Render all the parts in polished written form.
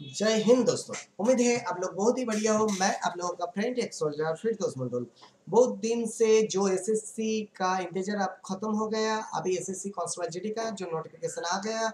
जय हिंद दोस्तों। उम्मीद है आप लोग बहुत ही बढ़िया हो। मैं आप लोगों का फ्रेंड एक्सोल्जर फिरदौस मंडल। बहुत दिन से जो एसएससी का इंतजार अब खत्म हो गया, अभी एसएससी कांस्टेबल जीडी का जो नोटिफिकेशन आ गया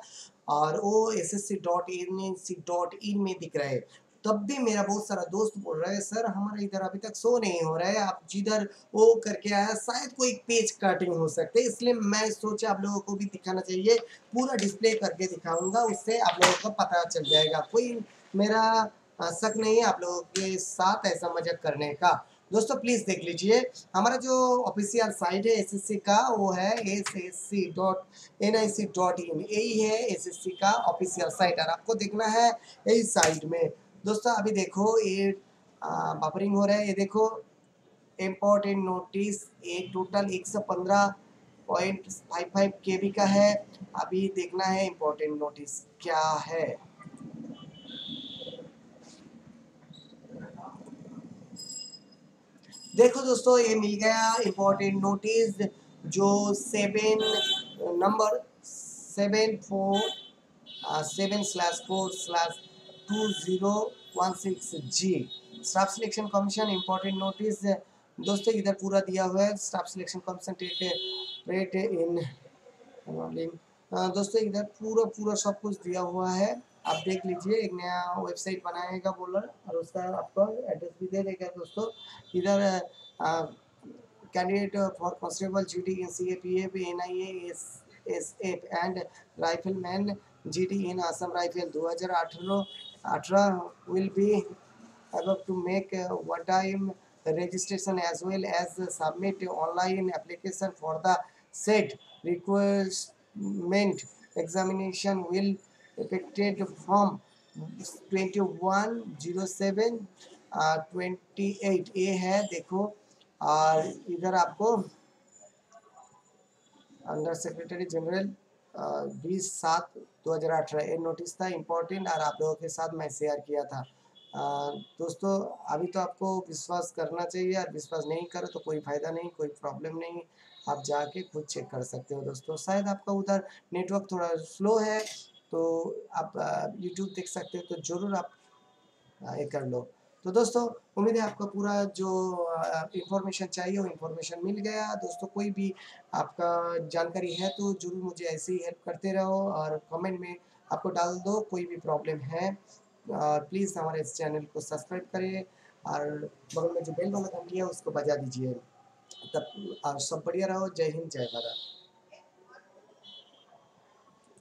और वो ssc.in में दिख रहा है। तब भी मेरा बहुत सारा दोस्त बोल रहा है सर हमारा इधर अभी तक शो नहीं हो रहा है, आप जिधर वो करके आया शायद कोई पेज कटिंग हो सकते, इसलिए मैं सोचा आप लोगों को भी दिखाना चाहिए। पूरा डिस्प्ले करके दिखाऊंगा, उससे आप लोगों को पता चल जाएगा। कोई मेरा शक नहीं है आप लोगों के साथ ऐसा मजाक करने का। दोस्तों प्लीज देख लीजिए, हमारा जो ऑफिशियल साइट है एसएससी का वो है ssc.nic.in। यही है एसएससी का ऑफिशियल साइट और आपको देखना है यही साइट में। दोस्तों अभी देखो ये बफरिंग हो रहा है, ये देखो इम्पोर्टेंट नोटिस। ये टोटल 115.55 केबी का है। अभी देखना है इम्पोर्टेंट नोटिस क्या है। देखो दोस्तों ये मिल गया इम्पोर्टेंट नोटिस जो 7/4/2016G staff selection commission important notice. दोस्तों इधर पूरा दिया हुआ है staff selection commission rate in. दोस्तों इधर पूरा पूरा सब कुछ दिया हुआ है, आप देख लीजिए। एक नया वेबसाइट बनाएगा बोलर और उसका आपको एड्रेस भी दे देगा। दोस्तों इधर candidate for constable GD in CRPF NIA SF and rifleman GD in Assam rifle 2018 will be able to make one time registration as well as submit online application for the said requirement. Examination will effected from 21/07/28 ये है देखो। और इधर आपको under secretary general 20/7/2018 ये notice था important और आप लोगों के साथ मैं शेयर किया था। दोस्तों अभी तो आपको विश्वास करना चाहिए और विश्वास नहीं करो तो कोई फ़ायदा नहीं, कोई प्रॉब्लम नहीं, आप जाके खुद चेक कर सकते हो। दोस्तों शायद आपका उधर नेटवर्क थोड़ा स्लो है तो आप यूट्यूब देख सकते हो, तो ज़रूर आप ये कर लो। तो दोस्तों उम्मीद है आपका पूरा जो इन्फॉर्मेशन चाहिए वो इन्फॉर्मेशन मिल गया। दोस्तों कोई भी आपका जानकारी है तो जरूर मुझे ऐसे ही हेल्प करते रहो और कमेंट में आपको डाल दो कोई भी प्रॉब्लम है। और प्लीज़ हमारे इस चैनल को सब्सक्राइब करिए और बगल में जो बेल वाला घंटी है उसको बजा दीजिए। तब आप सब बढ़िया रहो। जय हिंद जय भारत।